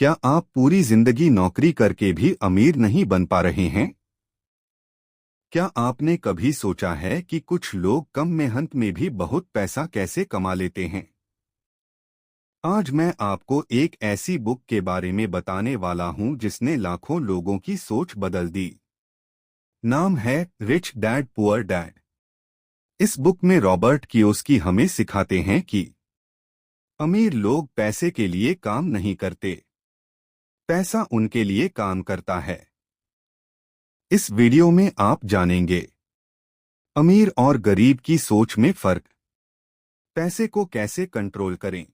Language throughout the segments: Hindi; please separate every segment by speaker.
Speaker 1: क्या आप पूरी जिंदगी नौकरी करके भी अमीर नहीं बन पा रहे हैं? क्या आपने कभी सोचा है कि कुछ लोग कम मेहनत में भी बहुत पैसा कैसे कमा लेते हैं? आज मैं आपको एक ऐसी बुक के बारे में बताने वाला हूं जिसने लाखों लोगों की सोच बदल दी। नाम है रिच डैड पुअर डैड। इस बुक में रॉबर्ट कियोसाकी हमें सिखाते हैं कि अमीर लोग पैसे के लिए काम नहीं करते, पैसा उनके लिए काम करता है। इस वीडियो में आप जानेंगे अमीर और गरीब की सोच में फर्क, पैसे को कैसे कंट्रोल करें,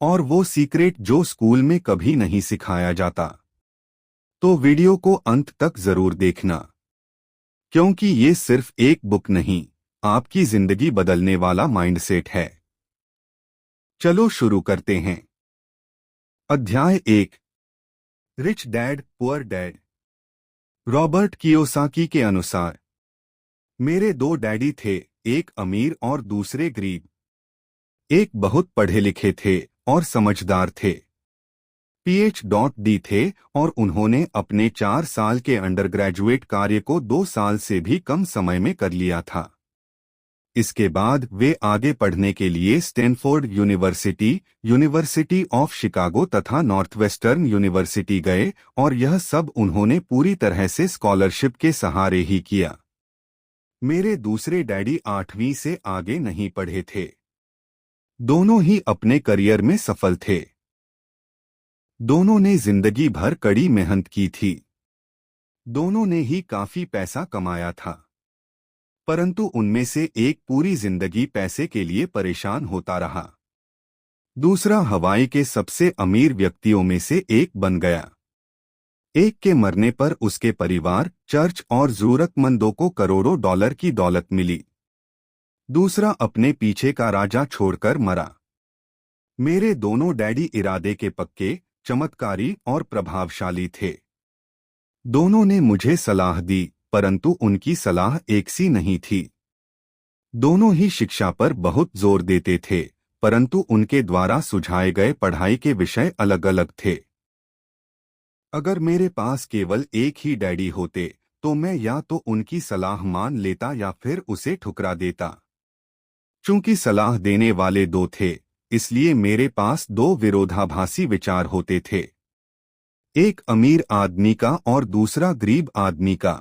Speaker 1: और वो सीक्रेट जो स्कूल में कभी नहीं सिखाया जाता। तो वीडियो को अंत तक जरूर देखना, क्योंकि ये सिर्फ एक बुक नहीं, आपकी जिंदगी बदलने वाला माइंडसेट है। चलो शुरू करते हैं। अध्याय 1, rich dad poor dad. Robert Kiyosaki के अनुसार मेरे दो डैडी थे, एक अमीर और दूसरे गरीब। एक बहुत पढ़े लिखे थे और समझदार थे, PhD थे, और उन्होंने अपने 4 साल के अंडरग्रेजुएट कार्य को 2 साल से भी कम समय में कर लिया था। इसके बाद वे आगे पढ़ने के लिए Stanford university, university of Chicago तथा नॉर्थवेस्टर्न यूनिवर्सिटी गए, और यह सब उन्होंने पूरी तरह से स्कॉलरशिप के सहारे ही किया। मेरे दूसरे डैडी 8वीं से आगे नहीं पढ़े थे। दोनों ही अपने करियर में सफल थे। दोनों ने जिंदगी भर कड़ी मेहनत की थी। दोनों ने ही काफी पैसा कमाया था, परंतु उनमें से एक पूरी जिंदगी पैसे के लिए परेशान होता रहा। दूसरा हवाई के सबसे अमीर व्यक्तियों में से एक बन गया। एक के मरने पर उसके परिवार, चर्च और जरूरतमंदों को करोड़ों डॉलर की दौलत मिली। दूसरा अपने पीछे का राजा छोड़कर मरा। मेरे दोनों डैडी इरादे के पक्के, चमत्कारी और प्रभावशाली थे। दोनों ने मुझे सलाह दी, परंतु उनकी सलाह एक सी नहीं थी। दोनों ही शिक्षा पर बहुत जोर देते थे, परंतु उनके द्वारा सुझाए गए पढ़ाई के विषय अलग अलग थे। अगर मेरे पास केवल एक ही डैडी होते तो मैं या तो उनकी सलाह मान लेता या फिर उसे ठुकरा देता। चूंकि सलाह देने वाले दो थे, इसलिए मेरे पास दो विरोधाभासी विचार होते थे, एक अमीर आदमी का और दूसरा गरीब आदमी का।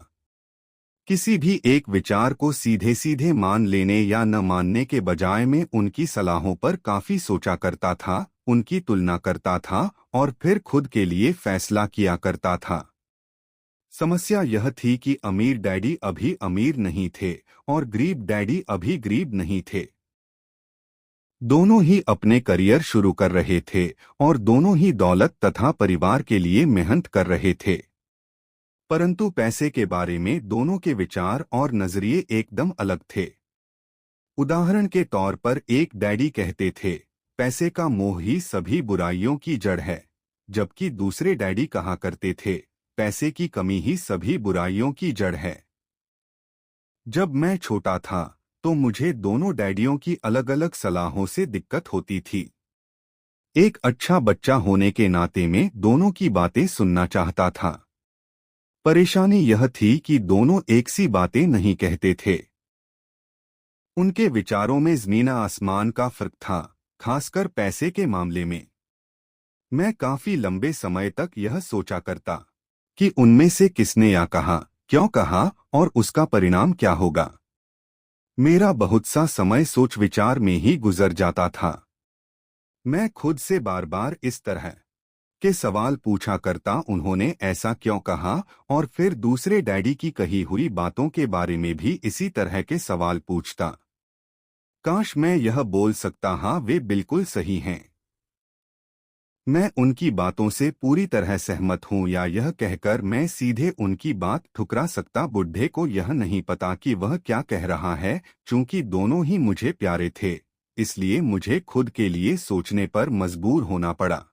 Speaker 1: किसी भी एक विचार को सीधे सीधे मान लेने या न मानने के बजाय मैं उनकी सलाहों पर काफी सोचा करता था, उनकी तुलना करता था और फिर खुद के लिए फैसला किया करता था। समस्या यह थी कि अमीर डैडी अभी अमीर नहीं थे और गरीब डैडी अभी गरीब नहीं थे। दोनों ही अपने करियर शुरू कर रहे थे और दोनों ही दौलत तथा परिवार के लिए मेहनत कर रहे थे, परंतु पैसे के बारे में दोनों के विचार और नजरिए एकदम अलग थे। उदाहरण के तौर पर एक डैडी कहते थे, पैसे का मोह ही सभी बुराइयों की जड़ है, जबकि दूसरे डैडी कहा करते थे, पैसे की कमी ही सभी बुराइयों की जड़ है। जब मैं छोटा था तो मुझे दोनों डैडियों की अलग अलग सलाहों से दिक्कत होती थी। एक अच्छा बच्चा होने के नाते मैं दोनों की बातें सुनना चाहता था। परेशानी यह थी कि दोनों एक सी बातें नहीं कहते थे। उनके विचारों में जमीन आसमान का फर्क था, खासकर पैसे के मामले में। मैं काफी लंबे समय तक यह सोचा करता कि उनमें से किसने या कहा, क्यों कहा और उसका परिणाम क्या होगा। मेरा बहुत सा समय सोच विचार में ही गुजर जाता था। मैं खुद से बार बार इस तरह के सवाल पूछा करता, उन्होंने ऐसा क्यों कहा, और फिर दूसरे डैडी की कही हुई बातों के बारे में भी इसी तरह के सवाल पूछता। काश मैं यह बोल सकता, हाँ वे बिल्कुल सही हैं, मैं उनकी बातों से पूरी तरह सहमत हूँ, या यह कहकर मैं सीधे उनकी बात ठुकरा सकता, बुढ़े को यह नहीं पता कि वह क्या कह रहा है। चूंकि दोनों ही मुझे प्यारे थे, इसलिए मुझे खुद के लिए सोचने पर मजबूर होना पड़ा।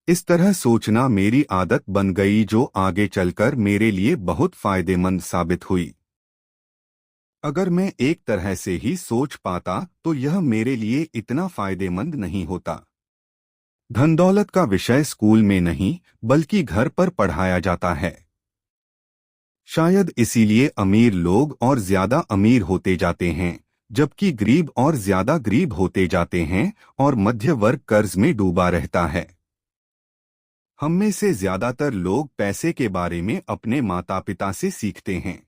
Speaker 1: इस तरह सोचना मेरी आदत बन गई, जो आगे चलकर मेरे लिए बहुत फायदेमंद साबित हुई। अगर मैं एक तरह से ही सोच पाता तो यह मेरे लिए इतना फायदेमंद नहीं होता। धन दौलत का विषय स्कूल में नहीं बल्कि घर पर पढ़ाया जाता है। शायद इसीलिए अमीर लोग और ज्यादा अमीर होते जाते हैं, जबकि गरीब और ज्यादा गरीब होते जाते हैं और मध्य वर्ग कर्ज में डूबा रहता है। हम में से ज्यादातर लोग पैसे के बारे में अपने माता पिता से सीखते हैं।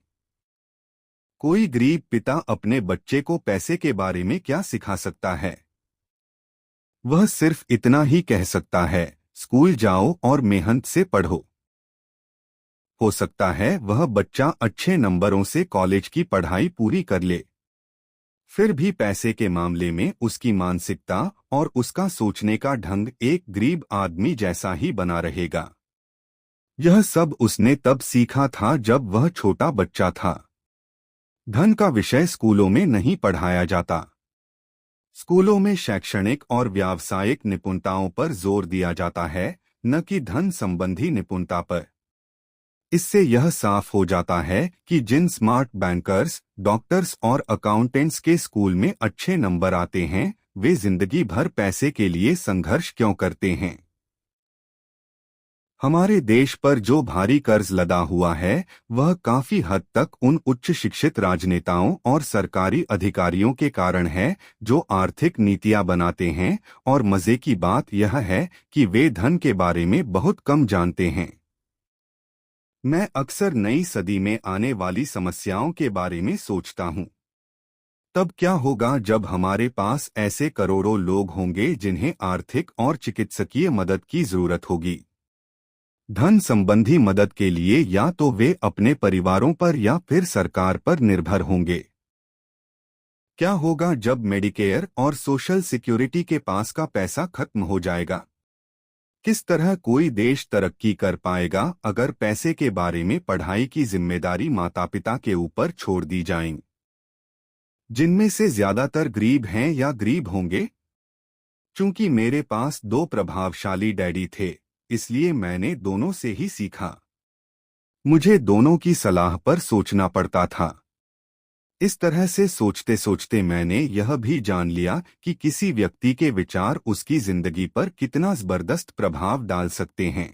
Speaker 1: कोई गरीब पिता अपने बच्चे को पैसे के बारे में क्या सिखा सकता है? वह सिर्फ इतना ही कह सकता है, स्कूल जाओ और मेहनत से पढ़ो। हो सकता है वह बच्चा अच्छे नंबरों से कॉलेज की पढ़ाई पूरी कर ले, फिर भी पैसे के मामले में उसकी मानसिकता और उसका सोचने का ढंग एक गरीब आदमी जैसा ही बना रहेगा। यह सब उसने तब सीखा था जब वह छोटा बच्चा था। धन का विषय स्कूलों में नहीं पढ़ाया जाता। स्कूलों में शैक्षणिक और व्यावसायिक निपुणताओं पर जोर दिया जाता है, न कि धन संबंधी निपुणता पर। इससे यह साफ हो जाता है कि जिन स्मार्ट बैंकर्स, डॉक्टर्स और अकाउंटेंट्स के स्कूल में अच्छे नंबर आते हैं, वे जिंदगी भर पैसे के लिए संघर्ष क्यों करते हैं। हमारे देश पर जो भारी कर्ज लदा हुआ है, वह काफी हद तक उन उच्च शिक्षित राजनेताओं और सरकारी अधिकारियों के कारण है जो आर्थिक नीतियां बनाते हैं, और मजे की बात यह है कि वे धन के बारे में बहुत कम जानते हैं। मैं अक्सर नई सदी में आने वाली समस्याओं के बारे में सोचता हूँ। तब क्या होगा जब हमारे पास ऐसे करोड़ों लोग होंगे जिन्हें आर्थिक और चिकित्सकीय मदद की जरूरत होगी। धन संबंधी मदद के लिए या तो वे अपने परिवारों पर या फिर सरकार पर निर्भर होंगे। क्या होगा जब मेडिकेयर और सोशल सिक्योरिटी के पास का पैसा खत्म हो जाएगा? किस तरह कोई देश तरक्की कर पाएगा अगर पैसे के बारे में पढ़ाई की जिम्मेदारी माता पिता के ऊपर छोड़ दी जाए, जिनमें से ज्यादातर गरीब हैं या गरीब होंगे? चूंकि मेरे पास दो प्रभावशाली डैडी थे, इसलिए मैंने दोनों से ही सीखा। मुझे दोनों की सलाह पर सोचना पड़ता था। इस तरह से सोचते सोचते मैंने यह भी जान लिया कि किसी व्यक्ति के विचार उसकी जिंदगी पर कितना जबरदस्त प्रभाव डाल सकते हैं।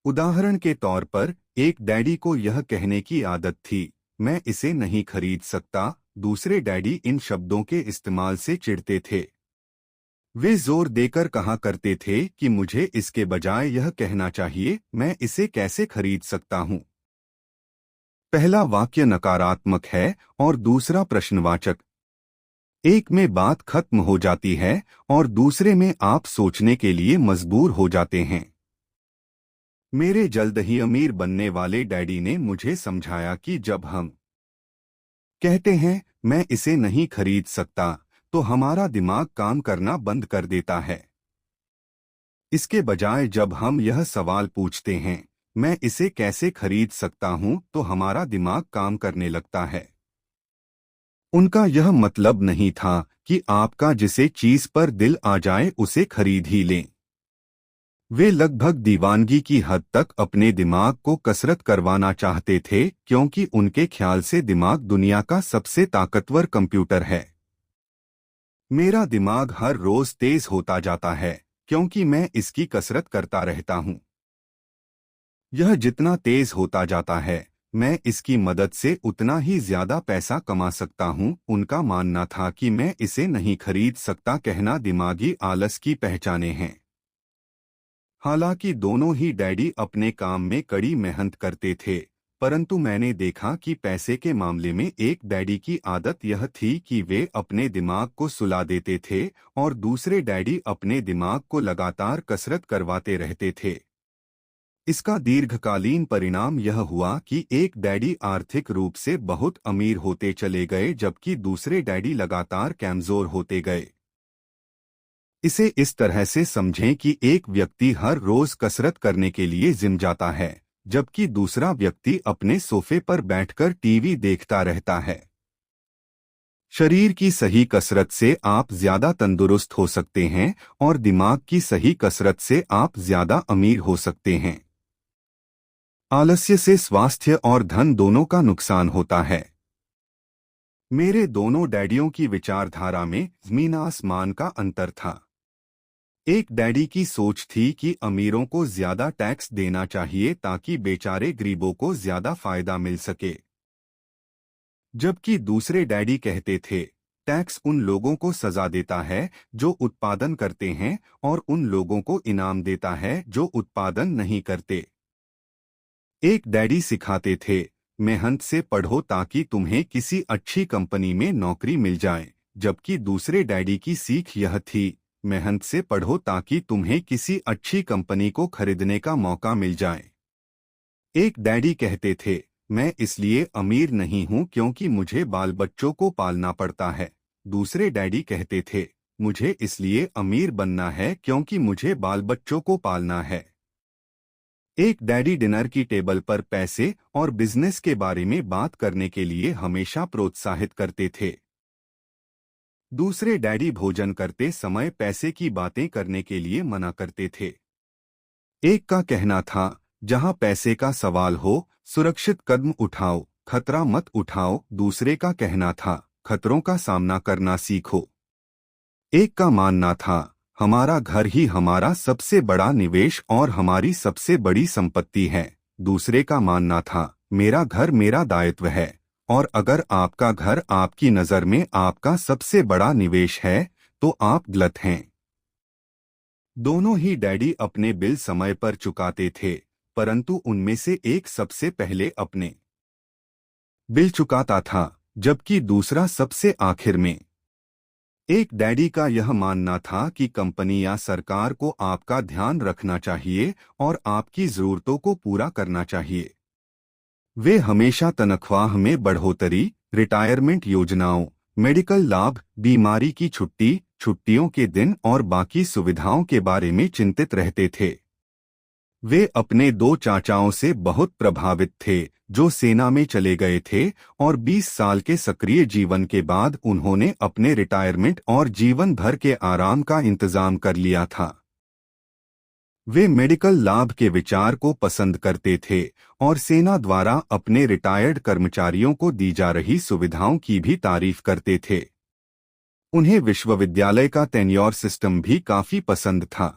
Speaker 1: उदाहरण के तौर पर, एक डैडी को यह कहने की आदत थी, मैं इसे नहीं खरीद सकता। दूसरे डैडी इन शब्दों के इस्तेमाल से चिढ़ते थे। वे जोर देकर कहा करते थे कि मुझे इसके बजाय यह कहना चाहिए, मैं इसे कैसे खरीद सकता हूं। पहला वाक्य नकारात्मक है और दूसरा प्रश्नवाचक। एक में बात खत्म हो जाती है और दूसरे में आप सोचने के लिए मजबूर हो जाते हैं। मेरे जल्द ही अमीर बनने वाले डैडी ने मुझे समझाया कि जब हम कहते हैं मैं इसे नहीं खरीद सकता, तो हमारा दिमाग काम करना बंद कर देता है। इसके बजाय जब हम यह सवाल पूछते हैं, मैं इसे कैसे खरीद सकता हूं, तो हमारा दिमाग काम करने लगता है। उनका यह मतलब नहीं था कि आपका जिसे चीज पर दिल आ जाए उसे खरीद ही लें। वे लगभग दीवानगी की हद तक अपने दिमाग को कसरत करवाना चाहते थे, क्योंकि उनके ख्याल से दिमाग दुनिया का सबसे ताकतवर कंप्यूटर है। मेरा दिमाग हर रोज तेज होता जाता है, क्योंकि मैं इसकी कसरत करता रहता हूं। यह जितना तेज होता जाता है, मैं इसकी मदद से उतना ही ज्यादा पैसा कमा सकता हूं। उनका मानना था कि मैं इसे नहीं खरीद सकता कहना दिमागी आलस की पहचाने हैं। हालांकि दोनों ही डैडी अपने काम में कड़ी मेहनत करते थे, परंतु मैंने देखा कि पैसे के मामले में एक डैडी की आदत यह थी कि वे अपने दिमाग को सुला देते थे और दूसरे डैडी अपने दिमाग को लगातार कसरत करवाते रहते थे। इसका दीर्घकालीन परिणाम यह हुआ कि एक डैडी आर्थिक रूप से बहुत अमीर होते चले गए, जबकि दूसरे डैडी लगातार कमजोर होते गए। इसे इस तरह से समझें कि एक व्यक्ति हर रोज कसरत करने के लिए जिम जाता है, जबकि दूसरा व्यक्ति अपने सोफे पर बैठकर टीवी देखता रहता है। शरीर की सही कसरत से आप ज्यादा तंदुरुस्त हो सकते हैं और दिमाग की सही कसरत से आप ज्यादा अमीर हो सकते हैं। आलस्य से स्वास्थ्य और धन दोनों का नुकसान होता है। मेरे दोनों डैडियों की विचारधारा में जमीन आसमान का अंतर था। एक डैडी की सोच थी कि अमीरों को ज्यादा टैक्स देना चाहिए ताकि बेचारे गरीबों को ज्यादा फायदा मिल सके, जबकि दूसरे डैडी कहते थे टैक्स उन लोगों को सजा देता है जो उत्पादन करते हैं और उन लोगों को इनाम देता है जो उत्पादन नहीं करते। एक डैडी सिखाते थे मेहनत से पढ़ो ताकि तुम्हें किसी अच्छी कंपनी में नौकरी मिल जाए, जबकि दूसरे डैडी की सीख यह थी मेहनत से पढ़ो ताकि तुम्हें किसी अच्छी कंपनी को खरीदने का मौका मिल जाए। एक डैडी कहते थे मैं इसलिए अमीर नहीं हूं क्योंकि मुझे बाल बच्चों को पालना पड़ता है। दूसरे डैडी कहते थे मुझे इसलिए अमीर बनना है क्योंकि मुझे बाल बच्चों को पालना है। एक डैडी डिनर की टेबल पर पैसे और बिजनेस के बारे में बात करने के लिए हमेशा प्रोत्साहित करते थे। दूसरे डैडी भोजन करते समय पैसे की बातें करने के लिए मना करते थे। एक का कहना था जहां पैसे का सवाल हो सुरक्षित कदम उठाओ, खतरा मत उठाओ। दूसरे का कहना था खतरों का सामना करना सीखो। एक का मानना था हमारा घर ही हमारा सबसे बड़ा निवेश और हमारी सबसे बड़ी संपत्ति है। दूसरे का मानना था मेरा घर मेरा दायित्व है, और अगर आपका घर आपकी नज़र में आपका सबसे बड़ा निवेश है तो आप गलत हैं। दोनों ही डैडी अपने बिल समय पर चुकाते थे, परंतु उनमें से एक सबसे पहले अपने बिल चुकाता था जबकि दूसरा सबसे आखिर में। एक डैडी का यह मानना था कि कंपनी या सरकार को आपका ध्यान रखना चाहिए और आपकी जरूरतों को पूरा करना चाहिए। वे हमेशा तनख्वाह में बढ़ोतरी, रिटायरमेंट योजनाओं, मेडिकल लाभ, बीमारी की छुट्टी, छुट्टियों के दिन और बाकी सुविधाओं के बारे में चिंतित रहते थे। वे अपने दो चाचाओं से बहुत प्रभावित थे जो सेना में चले गए थे और 20 साल के सक्रिय जीवन के बाद उन्होंने अपने रिटायरमेंट और जीवन भर के आराम का इंतजाम कर लिया था। वे मेडिकल लाभ के विचार को पसंद करते थे और सेना द्वारा अपने रिटायर्ड कर्मचारियों को दी जा रही सुविधाओं की भी तारीफ करते थे। उन्हें विश्वविद्यालय का टेन्योर सिस्टम भी काफी पसंद था।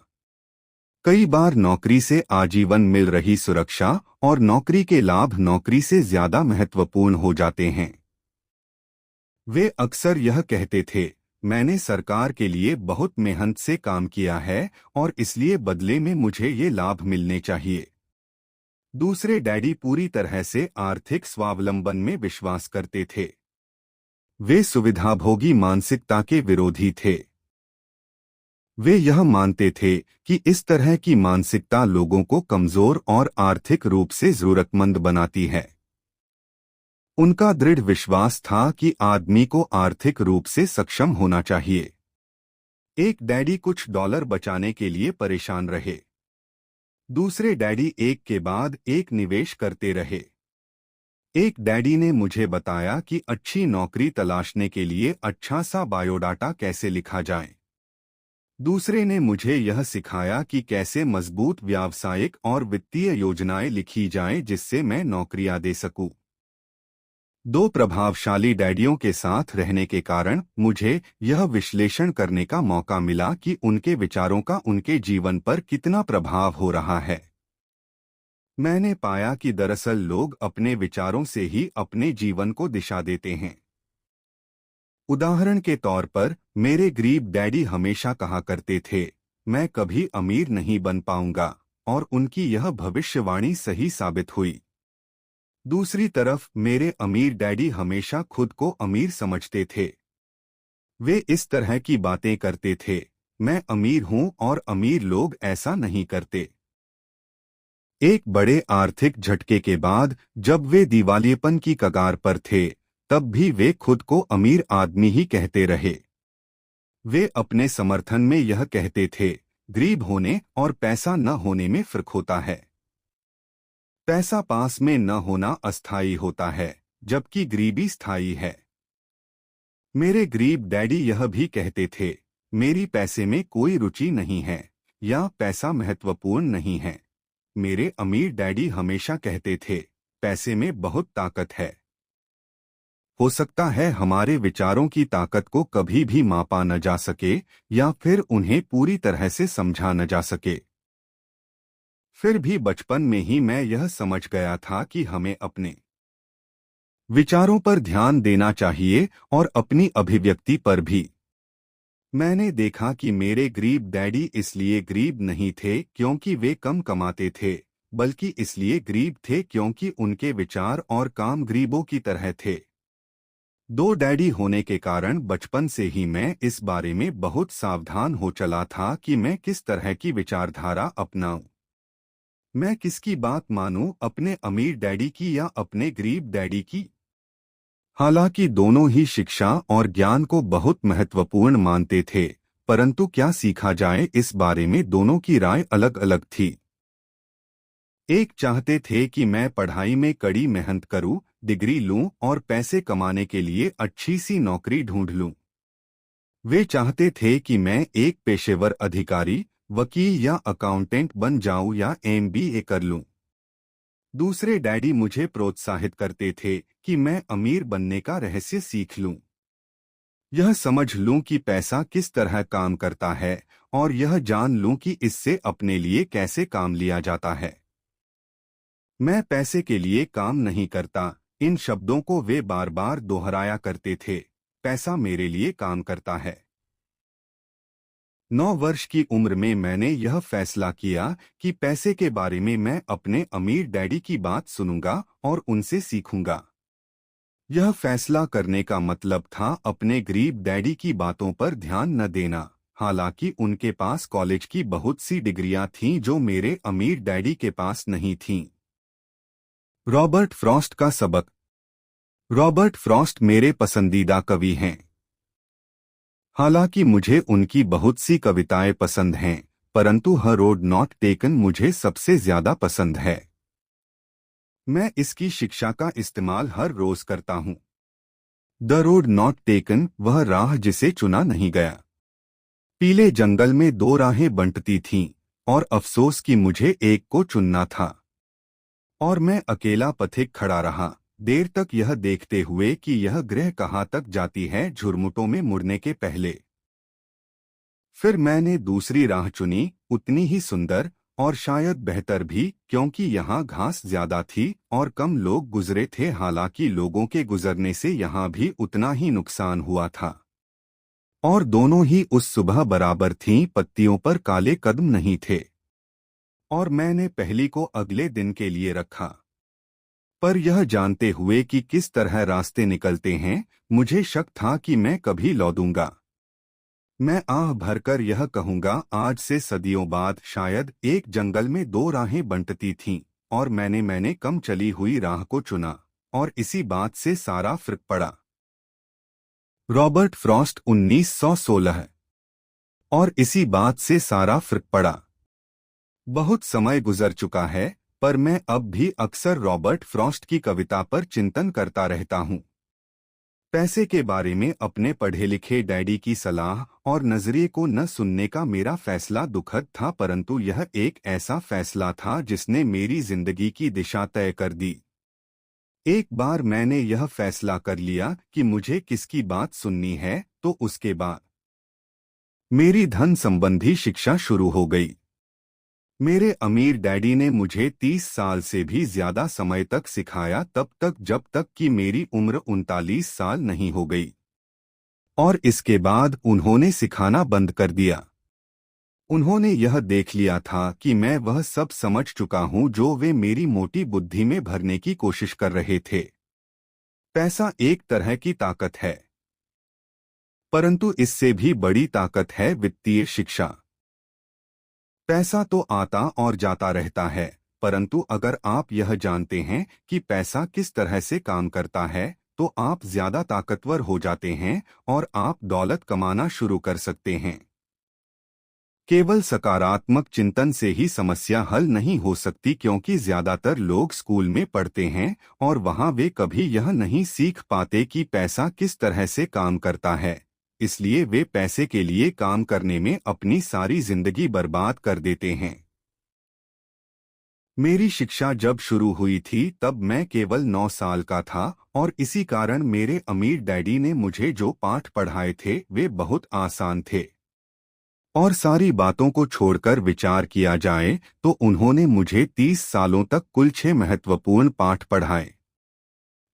Speaker 1: कई बार नौकरी से आजीवन मिल रही सुरक्षा और नौकरी के लाभ नौकरी से ज्यादा महत्वपूर्ण हो जाते हैं। वे अक्सर यह कहते थे मैंने सरकार के लिए बहुत मेहनत से काम किया है और इसलिए बदले में मुझे ये लाभ मिलने चाहिए। दूसरे डैडी पूरी तरह से आर्थिक स्वावलंबन में विश्वास करते थे। वे सुविधाभोगी मानसिकता के विरोधी थे। वे यह मानते थे कि इस तरह की मानसिकता लोगों को कमजोर और आर्थिक रूप से जरूरतमंद बनाती है। उनका दृढ़ विश्वास था कि आदमी को आर्थिक रूप से सक्षम होना चाहिए। एक डैडी कुछ डॉलर बचाने के लिए परेशान रहे। दूसरे डैडी एक के बाद एक निवेश करते रहे। एक डैडी ने मुझे बताया कि अच्छी नौकरी तलाशने के लिए अच्छा सा बायोडाटा कैसे लिखा जाए। दूसरे ने मुझे यह सिखाया कि कैसे मजबूत व्यावसायिक और वित्तीय योजनाएं लिखी जाएं जिससे मैं नौकरियां दे सकूं। दो प्रभावशाली डैडियों के साथ रहने के कारण मुझे यह विश्लेषण करने का मौका मिला कि उनके विचारों का उनके जीवन पर कितना प्रभाव हो रहा है। मैंने पाया कि दरअसल लोग अपने विचारों से ही अपने जीवन को दिशा देते हैं। उदाहरण के तौर पर मेरे गरीब डैडी हमेशा कहा करते थे मैं कभी अमीर नहीं बन पाऊंगा, और उनकी यह भविष्यवाणी सही साबित हुई। दूसरी तरफ मेरे अमीर डैडी हमेशा खुद को अमीर समझते थे। वे इस तरह की बातें करते थे मैं अमीर हूं और अमीर लोग ऐसा नहीं करते। एक बड़े आर्थिक झटके के बाद जब वे दिवालियेपन की कगार पर थे तब भी वे खुद को अमीर आदमी ही कहते रहे। वे अपने समर्थन में यह कहते थे गरीब होने और पैसा न होने में फर्क होता है। पैसा पास में न होना अस्थायी होता है जबकि गरीबी स्थायी है। मेरे गरीब डैडी यह भी कहते थे मेरी पैसे में कोई रुचि नहीं है या पैसा महत्वपूर्ण नहीं है। मेरे अमीर डैडी हमेशा कहते थे पैसे में बहुत ताकत है। हो सकता है हमारे विचारों की ताकत को कभी भी मापा न जा सके या फिर उन्हें पूरी तरह से समझा न जा सके। फिर भी बचपन में ही मैं यह समझ गया था कि हमें अपने विचारों पर ध्यान देना चाहिए और अपनी अभिव्यक्ति पर भी। मैंने देखा कि मेरे गरीब डैडी इसलिए गरीब नहीं थे क्योंकि वे कम कमाते थे, बल्कि इसलिए गरीब थे क्योंकि उनके विचार और काम गरीबों की तरह थे। दो डैडी होने के कारण बचपन से ही मैं इस बारे में बहुत सावधान हो चला था कि मैं किस तरह की विचारधारा अपनाऊं। मैं किसकी बात मानूं, अपने अमीर डैडी की या अपने गरीब डैडी की। हालांकि दोनों ही शिक्षा और ज्ञान को बहुत महत्वपूर्ण मानते थे, परंतु क्या सीखा जाए इस बारे में दोनों की राय अलग अलग थी। एक चाहते थे कि मैं पढ़ाई में कड़ी मेहनत करूं, डिग्री लूं और पैसे कमाने के लिए अच्छी सी नौकरी ढूंढ लूं। वे चाहते थे कि मैं एक पेशेवर अधिकारी, वकील या अकाउंटेंट बन जाऊं या एमबीए कर लूं। दूसरे डैडी मुझे प्रोत्साहित करते थे कि मैं अमीर बनने का रहस्य सीख लूं, यह समझ लूं कि पैसा किस तरह काम करता है और यह जान लूं कि इससे अपने लिए कैसे काम लिया जाता है। मैं पैसे के लिए काम नहीं करता, इन शब्दों को वे बार बार दोहराया करते थे। पैसा मेरे लिए काम करता है। 9 वर्ष की उम्र में मैंने यह फैसला किया कि पैसे के बारे में मैं अपने अमीर डैडी की बात सुनूंगा और उनसे सीखूंगा। यह फैसला करने का मतलब था अपने गरीब डैडी की बातों पर ध्यान न देना। हालांकि उनके पास कॉलेज की बहुत सी डिग्रियां थीं जो मेरे अमीर डैडी के पास नहीं थीं। रॉबर्ट फ्रॉस्ट का सबक। रॉबर्ट फ्रॉस्ट मेरे पसंदीदा कवि हैं। हालांकि मुझे उनकी बहुत सी कविताएं पसंद हैं, परंतु हर रोड नॉट टेकन मुझे सबसे ज्यादा पसंद है। मैं इसकी शिक्षा का इस्तेमाल हर रोज करता हूँ। द रोड नॉट टेकन, वह राह जिसे चुना नहीं गया। पीले जंगल में दो राहें बंटती थीं और अफसोस कि मुझे एक को चुनना था। और मैं अकेला पथिक खड़ा रहा, देर तक यह देखते हुए कि यह ग्रह कहाँ तक जाती है झुरमुटों में मुड़ने के पहले। फिर मैंने दूसरी राह चुनी, उतनी ही सुंदर और शायद बेहतर भी, क्योंकि यहाँ घास ज्यादा थी और कम लोग गुजरे थे। हालांकि लोगों के गुजरने से यहाँ भी उतना ही नुकसान हुआ था। और दोनों ही उस सुबह बराबर थीं, पत्तियों पर काले कदम नहीं थे। और मैंने पहली को अगले दिन के लिए रखा। पर यह जानते हुए कि किस तरह रास्ते निकलते हैं, मुझे शक था कि मैं कभी लौटूंगा। मैं आह भरकर यह कहूंगा, आज से सदियों बाद शायद एक जंगल में दो राहें बंटती थीं और मैंने कम चली हुई राह को चुना और इसी बात से सारा फर्क पड़ा। Robert Frost 1916। और इसी बात से सारा फर्क पड़ा। बहुत समय गुजर चुका है, पर मैं अब भी अक्सर रॉबर्ट फ्रॉस्ट की कविता पर चिंतन करता रहता हूँ। पैसे के बारे में अपने पढ़े लिखे डैडी की सलाह और नजरिए को न सुनने का मेरा फैसला दुखद था, परंतु यह एक ऐसा फैसला था जिसने मेरी जिंदगी की दिशा तय कर दी। एक बार मैंने यह फैसला कर लिया कि मुझे किसकी बात सुननी है, तो उसके बाद मेरी धन संबंधी शिक्षा शुरू हो गई। मेरे अमीर डैडी ने मुझे 30 साल से भी ज्यादा समय तक सिखाया, तब तक जब तक कि मेरी उम्र 39 साल नहीं हो गई। और इसके बाद उन्होंने सिखाना बंद कर दिया। उन्होंने यह देख लिया था कि मैं वह सब समझ चुका हूं जो वे मेरी मोटी बुद्धि में भरने की कोशिश कर रहे थे। पैसा एक तरह की ताकत है, परंतु इससे भी बड़ी ताकत है वित्तीय शिक्षा। पैसा तो आता और जाता रहता है, परंतु अगर आप यह जानते हैं कि पैसा किस तरह से काम करता है, तो आप ज्यादा ताकतवर हो जाते हैं और आप दौलत कमाना शुरू कर सकते हैं। केवल सकारात्मक चिंतन से ही समस्या हल नहीं हो सकती, क्योंकि ज्यादातर लोग स्कूल में पढ़ते हैं और वहां वे कभी यह नहीं सीख पाते कि पैसा किस तरह से काम करता है। इसलिए वे पैसे के लिए काम करने में अपनी सारी जिंदगी बर्बाद कर देते हैं। मेरी शिक्षा जब शुरू हुई थी तब मैं केवल 9 साल का था और इसी कारण मेरे अमीर डैडी ने मुझे जो पाठ पढ़ाए थे वे बहुत आसान थे। और सारी बातों को छोड़कर विचार किया जाए तो उन्होंने मुझे 30 सालों तक कुल 6 महत्वपूर्ण पाठ पढ़ाए।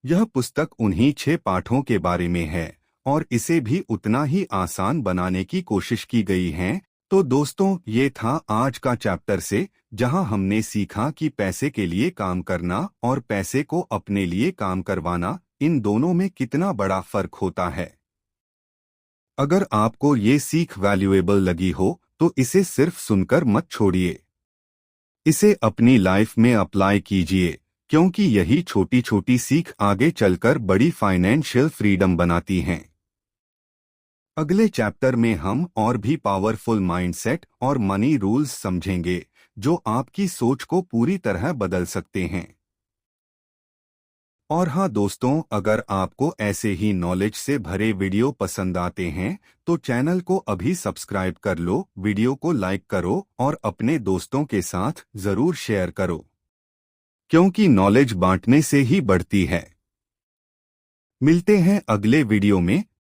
Speaker 1: यह पुस्तक उन्हीं 6 पाठों के बारे में है और इसे भी उतना ही आसान बनाने की कोशिश की गई है। तो दोस्तों, ये था आज का चैप्टर से, जहां हमने सीखा कि पैसे के लिए काम करना और पैसे को अपने लिए काम करवाना, इन दोनों में कितना बड़ा फर्क होता है। अगर आपको ये सीख वैल्यूएबल लगी हो तो इसे सिर्फ सुनकर मत छोड़िए, इसे अपनी लाइफ में अप्लाई कीजिए, क्योंकि यही छोटी छोटी सीख आगे चलकर बड़ी फाइनेंशियल फ्रीडम बनाती हैं। अगले चैप्टर में हम और भी पावरफुल माइंडसेट और मनी रूल्स समझेंगे जो आपकी सोच को पूरी तरह बदल सकते हैं। और हाँ दोस्तों, अगर आपको ऐसे ही नॉलेज से भरे वीडियो पसंद आते हैं तो चैनल को अभी सब्सक्राइब कर लो, वीडियो को लाइक करो और अपने दोस्तों के साथ जरूर शेयर करो, क्योंकि नॉलेज बांटने से ही बढ़ती है। मिलते हैं अगले वीडियो में।